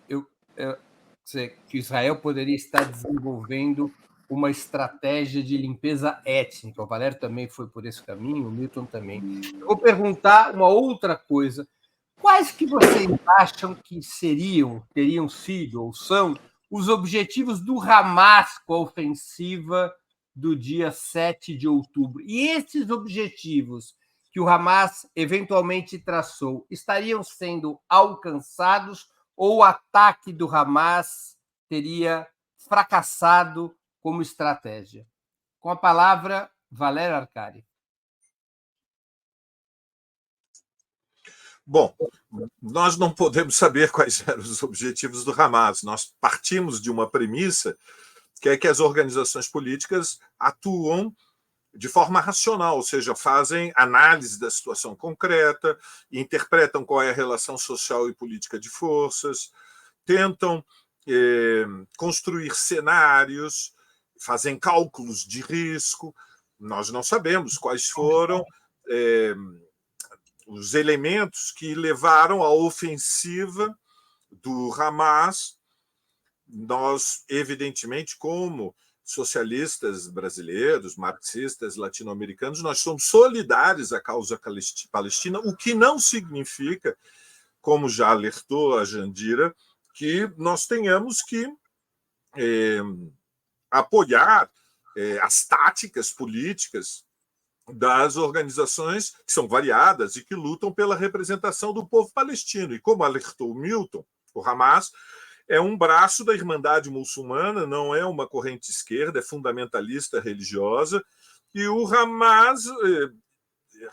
eu, que Israel poderia estar desenvolvendo uma estratégia de limpeza étnica. O Valério também foi por esse caminho, o Milton também. Eu vou perguntar uma outra coisa. Quais que vocês acham que teriam sido ou são os objetivos do Hamas com a ofensiva do dia 7 de outubro? E esses objetivos que o Hamas eventualmente traçou estariam sendo alcançados ou o ataque do Hamas teria fracassado como estratégia? Com a palavra, Valério Arcari. Bom, nós não podemos saber quais eram os objetivos do Hamas. Nós partimos de uma premissa que é que as organizações políticas atuam de forma racional, ou seja, fazem análise da situação concreta, interpretam qual é a relação social e política de forças, tentam construir cenários, fazem cálculos de risco. Nós não sabemos quais foram os elementos que levaram à ofensiva do Hamas. Nós, evidentemente, como socialistas brasileiros, marxistas latino-americanos, nós somos solidários à causa palestina, o que não significa, como já alertou a Jandira, que nós tenhamos que apoiar as táticas políticas das organizações que são variadas e que lutam pela representação do povo palestino. E como alertou o Milton, o Hamas é um braço da Irmandade Muçulmana, não é uma corrente esquerda, é fundamentalista religiosa, e o Hamas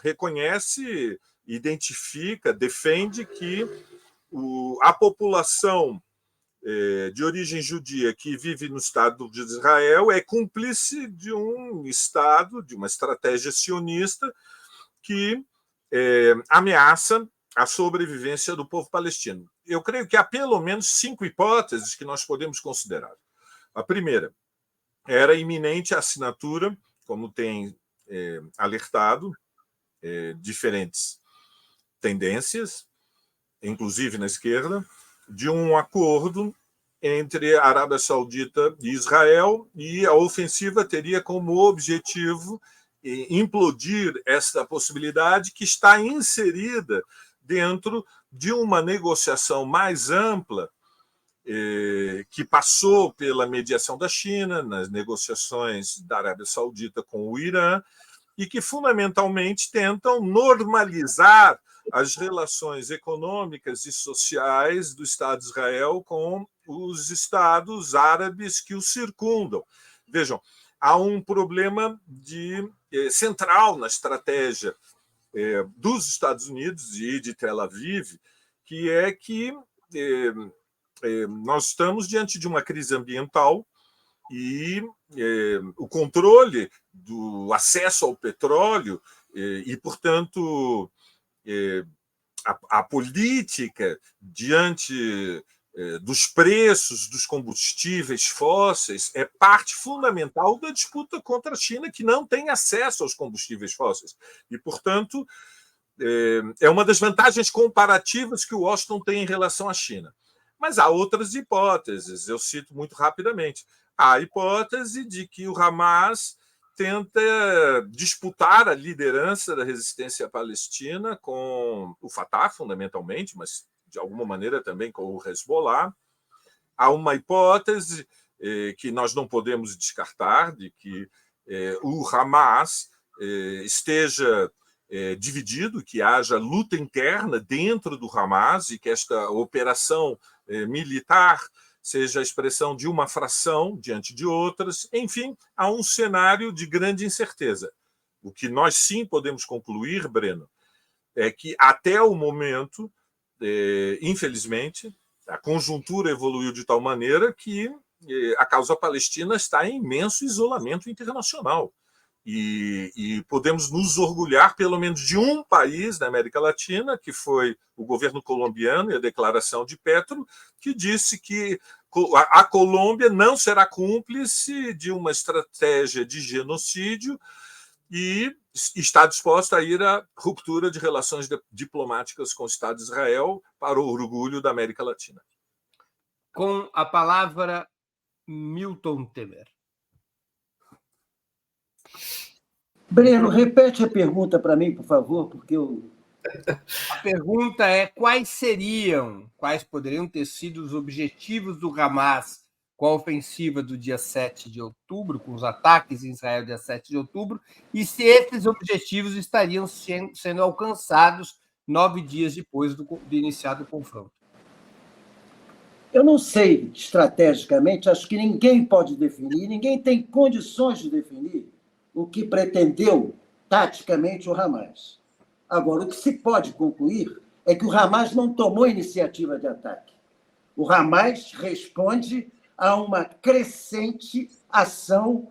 reconhece, identifica, defende que a população de origem judia que vive no Estado de Israel é cúmplice de um Estado, de uma estratégia sionista que ameaça a sobrevivência do povo palestino. Eu creio que há pelo menos 5 hipóteses que nós podemos considerar. A primeira era a iminente assinatura, como tem alertado diferentes tendências, inclusive na esquerda, de um acordo entre a Arábia Saudita e Israel, e a ofensiva teria como objetivo implodir essa possibilidade que está inserida dentro de uma negociação mais ampla que passou pela mediação da China, nas negociações da Arábia Saudita com o Irã, e que fundamentalmente tentam normalizar as relações econômicas e sociais do Estado de Israel com os estados árabes que o circundam. Vejam, há um problema central na estratégia dos Estados Unidos e de Tel Aviv, que é que nós estamos diante de uma crise ambiental e o controle do acesso ao petróleo e, portanto, a política diante dos preços dos combustíveis fósseis é parte fundamental da disputa contra a China, que não tem acesso aos combustíveis fósseis. E, portanto, é uma das vantagens comparativas que o Washington tem em relação à China. Mas há outras hipóteses, eu cito muito rapidamente. Há a hipótese de que o Hamas tenta disputar a liderança da resistência palestina com o Fatah, fundamentalmente, mas de alguma maneira também com o Hezbollah. Há uma hipótese que nós não podemos descartar, de que o Hamas esteja dividido, que haja luta interna dentro do Hamas e que esta operação militar seja a expressão de uma fração diante de outras. Enfim, há um cenário de grande incerteza. O que nós sim podemos concluir, Breno, é que até o momento, infelizmente, a conjuntura evoluiu de tal maneira que a causa palestina está em imenso isolamento internacional. E podemos nos orgulhar, pelo menos, de um país da América Latina, que foi o governo colombiano e a declaração de Petro, que disse que a Colômbia não será cúmplice de uma estratégia de genocídio e está disposta a ir à ruptura de relações diplomáticas com o Estado de Israel, para o orgulho da América Latina. Com a palavra, Milton Temer. Breno, repete a pergunta para mim, por favor, porque eu... A pergunta é: quais poderiam ter sido os objetivos do Hamas com a ofensiva do dia 7 de outubro, com os ataques em Israel dia 7 de outubro, e se esses objetivos estariam sendo alcançados 9 dias depois de iniciado o confronto? Eu não sei, estrategicamente, acho que ninguém pode definir, ninguém tem condições de definir o que pretendeu, taticamente, o Hamas. Agora, o que se pode concluir é que o Hamas não tomou iniciativa de ataque. O Hamas responde a uma crescente ação,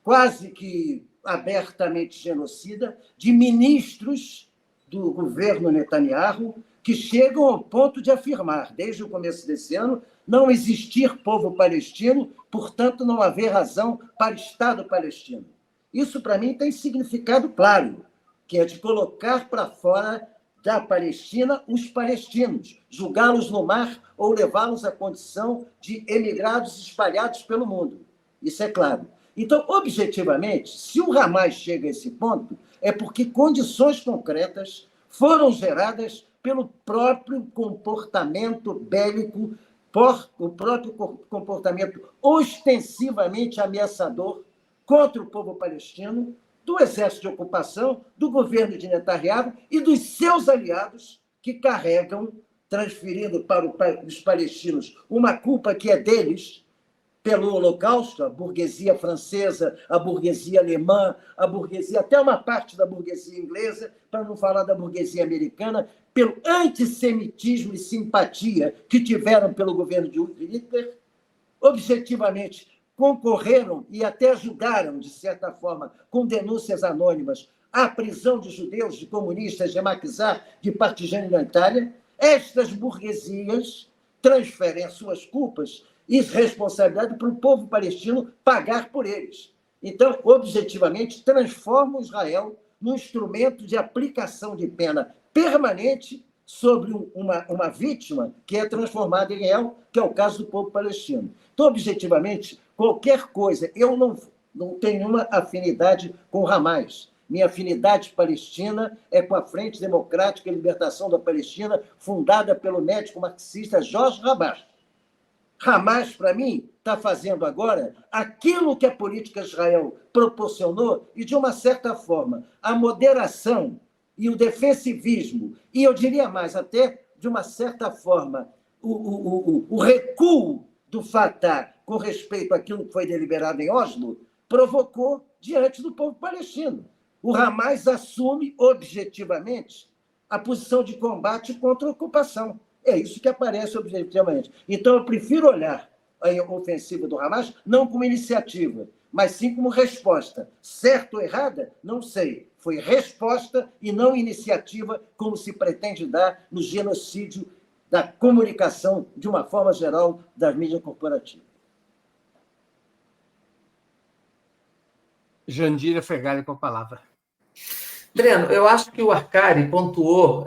quase que abertamente genocida, de ministros do governo Netanyahu, que chegam ao ponto de afirmar, desde o começo desse ano, não existir povo palestino, portanto, não haver razão para Estado palestino. Isso, para mim, tem significado claro, que é de colocar para fora da Palestina os palestinos, julgá-los no mar ou levá-los à condição de emigrados espalhados pelo mundo. Isso é claro. Então, objetivamente, se o Hamas chega a esse ponto, é porque condições concretas foram geradas pelo próprio comportamento bélico, o próprio comportamento ostensivamente ameaçador contra o povo palestino, do exército de ocupação, do governo de Netanyahu e dos seus aliados que carregam, transferindo para os palestinos uma culpa que é deles, pelo Holocausto, a burguesia francesa, a burguesia alemã, a burguesia, até uma parte da burguesia inglesa, para não falar da burguesia americana, pelo antissemitismo e simpatia que tiveram pelo governo de Hitler, objetivamente concorreram e até ajudaram, de certa forma, com denúncias anônimas, à prisão de judeus, de comunistas, de maquisar, de partisani na Itália. Estas burguesias transferem as suas culpas e responsabilidade para o povo palestino pagar por eles. Então, objetivamente, transforma Israel num instrumento de aplicação de pena permanente sobre uma vítima que é transformada em réu, que é o caso do povo palestino. Então, objetivamente, qualquer coisa, eu não tenho nenhuma afinidade com o Hamas. Minha afinidade palestina é com a Frente Democrática e Libertação da Palestina, fundada pelo médico marxista Jorge Rabach. Hamas, para mim, está fazendo agora aquilo que a política de Israel proporcionou e, de uma certa forma, a moderação e o defensivismo, e eu diria mais, até, de uma certa forma, o recuo do Fatah com respeito àquilo que foi deliberado em Oslo, provocou diante do povo palestino. O Hamas assume objetivamente a posição de combate contra a ocupação. É isso que aparece objetivamente. Então, eu prefiro olhar a ofensiva do Hamas não como iniciativa, mas sim como resposta. Certa ou errada? Não sei. Foi resposta e não iniciativa, como se pretende dar no genocídio da comunicação, de uma forma geral, da mídia corporativa. Jandira Fegali com a palavra. Breno, eu acho que o Arcari pontuou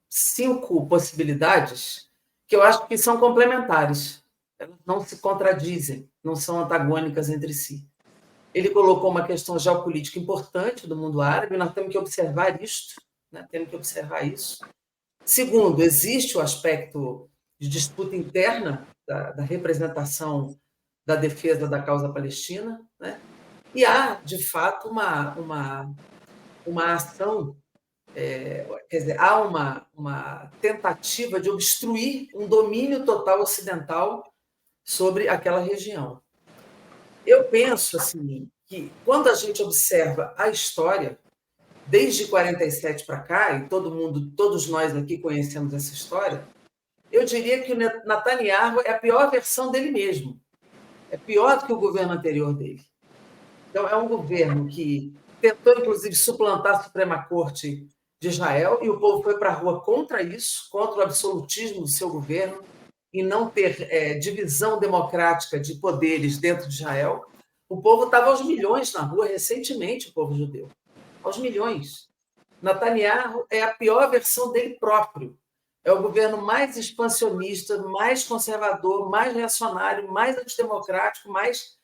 5 possibilidades que eu acho que são complementares. Elas não se contradizem, não são antagônicas entre si. Ele colocou uma questão geopolítica importante do mundo árabe, nós temos que observar isto, né? Temos que observar isso. Segundo, existe o aspecto de disputa interna da representação da defesa da causa palestina, né? E há, de fato, uma ação, quer dizer, há uma tentativa de obstruir um domínio total ocidental sobre aquela região. Eu penso assim, que quando a gente observa a história, desde 47 para cá, e todos nós aqui conhecemos essa história, eu diria que o Netanyahu é a pior versão dele mesmo. É pior do que o governo anterior dele. Então, é um governo que tentou, inclusive, suplantar a Suprema Corte de Israel, e o povo foi para a rua contra isso, contra o absolutismo do seu governo, e não ter divisão democrática de poderes dentro de Israel. O povo estava aos milhões na rua recentemente, o povo judeu. Aos milhões. Netanyahu é a pior versão dele próprio. É o governo mais expansionista, mais conservador, mais reacionário, mais antidemocrático, mais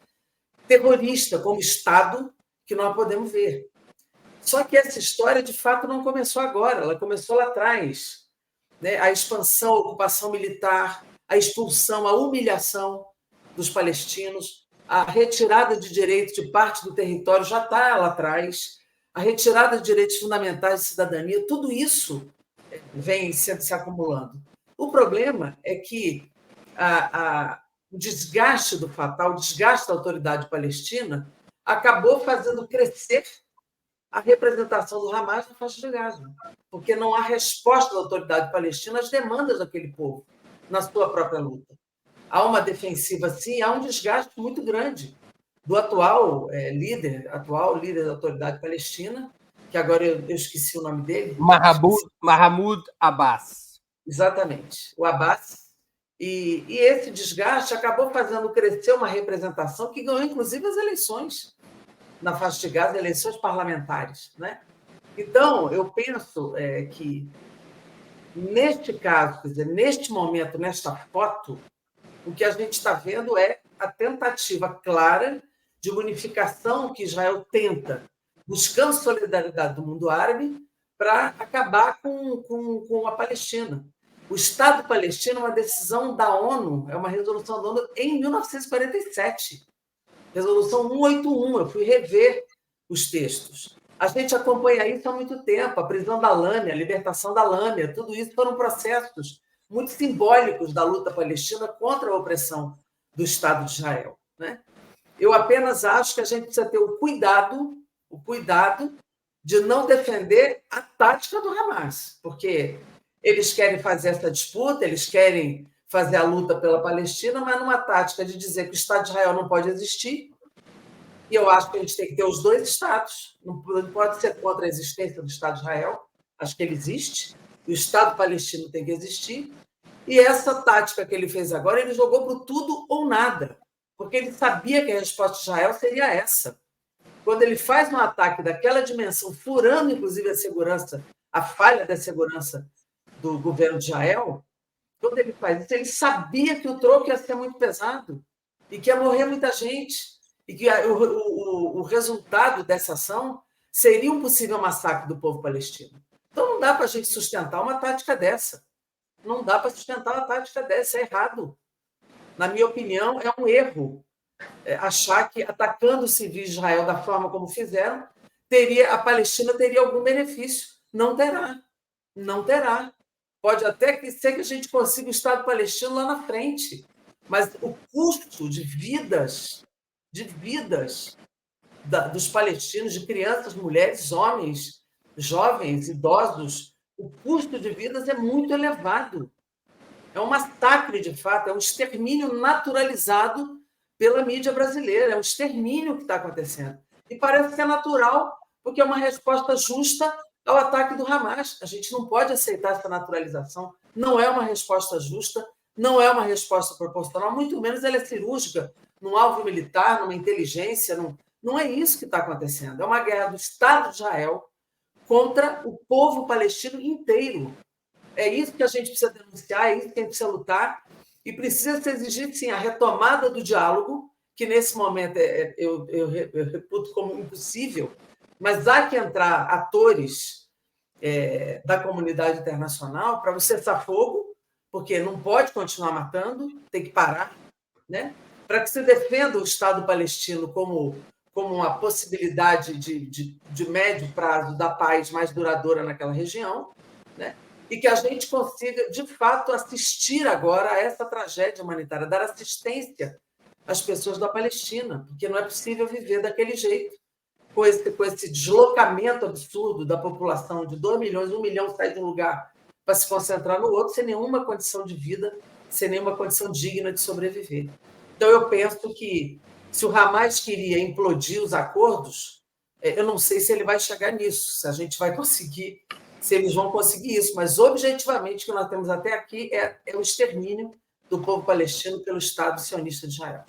terrorista como Estado que nós podemos ver. Só que essa história, de fato, não começou agora, ela começou lá atrás. Né? A expansão, a ocupação militar, a expulsão, a humilhação dos palestinos, a retirada de direitos de parte do território já está lá atrás, a retirada de direitos fundamentais de cidadania, tudo isso vem se acumulando. O problema é que o desgaste do Fatah, o desgaste da autoridade palestina, acabou fazendo crescer a representação do Hamas na faixa de Gaza, porque não há resposta da autoridade palestina às demandas daquele povo na sua própria luta. Há uma defensiva, sim, há um desgaste muito grande do atual líder da autoridade palestina, que agora eu esqueci o nome dele. Mahmoud Abbas. Exatamente, o Abbas. E esse desgaste acabou fazendo crescer uma representação que ganhou, inclusive, as eleições na faixa de Gaza, eleições parlamentares. Né? Então, eu penso que, neste caso, quer dizer, neste momento, nesta foto, o que a gente está vendo é a tentativa clara de unificação que Israel tenta, buscando solidariedade do mundo árabe, para acabar com a Palestina. O Estado palestino é uma decisão da ONU, é uma resolução da ONU em 1947, resolução 181, eu fui rever os textos. A gente acompanha isso há muito tempo, a prisão da Lâmia, a libertação da Lâmia, tudo isso foram processos muito simbólicos da luta palestina contra a opressão do Estado de Israel. Né? Eu apenas acho que a gente precisa ter o cuidado de não defender a tática do Hamas, porque eles querem fazer essa disputa, eles querem fazer a luta pela Palestina, mas numa tática de dizer que o Estado de Israel não pode existir. E eu acho que a gente tem que ter os dois Estados. Não pode ser contra a existência do Estado de Israel. Acho que ele existe. O Estado palestino tem que existir. E essa tática que ele fez agora, ele jogou para o tudo ou nada, porque ele sabia que a resposta de Israel seria essa. Quando ele faz um ataque daquela dimensão, furando, inclusive, a segurança, a falha da segurança do governo de Israel, quando ele faz isso, ele sabia que o troco ia ser muito pesado e que ia morrer muita gente e que o resultado dessa ação seria um possível massacre do povo palestino. Então, não dá para a gente sustentar uma tática dessa. Não dá para sustentar uma tática dessa, é errado. Na minha opinião, é um erro achar que, atacando os civis de Israel da forma como fizeram, a Palestina teria algum benefício. Não terá. Não terá. Pode até ser que a gente consiga o Estado palestino lá na frente, mas o custo de vidas dos palestinos, de crianças, mulheres, homens, jovens, idosos, o custo de vidas é muito elevado. É um massacre, de fato, é um extermínio naturalizado pela mídia brasileira, é um extermínio que está acontecendo. E parece que é natural, porque é uma resposta justa ao ataque do Hamas. A gente não pode aceitar essa naturalização. Não é uma resposta justa, não é uma resposta proporcional, muito menos ela é cirúrgica, num alvo militar, numa inteligência. Não é isso que está acontecendo. É uma guerra do Estado de Israel contra o povo palestino inteiro. É isso que a gente precisa denunciar, é isso que a gente precisa lutar, e precisa se exigir, sim, a retomada do diálogo, que nesse momento eu reputo como impossível, mas há que entrar atores da comunidade internacional para o cessar-fogo, porque não pode continuar matando, tem que parar, né? Para que se defenda o Estado palestino como uma possibilidade de médio prazo da paz mais duradoura naquela região, né? E que a gente consiga, de fato, assistir agora a essa tragédia humanitária, dar assistência às pessoas da Palestina, porque não é possível viver daquele jeito, com esse deslocamento absurdo da população de 2 milhões, 1 milhão sai de um lugar para se concentrar no outro, sem nenhuma condição de vida, sem nenhuma condição digna de sobreviver. Então, eu penso que, se o Hamas queria implodir os acordos, eu não sei se ele vai chegar nisso, se a gente vai conseguir, se eles vão conseguir isso, mas objetivamente o que nós temos até aqui é o extermínio do povo palestino pelo Estado sionista de Israel.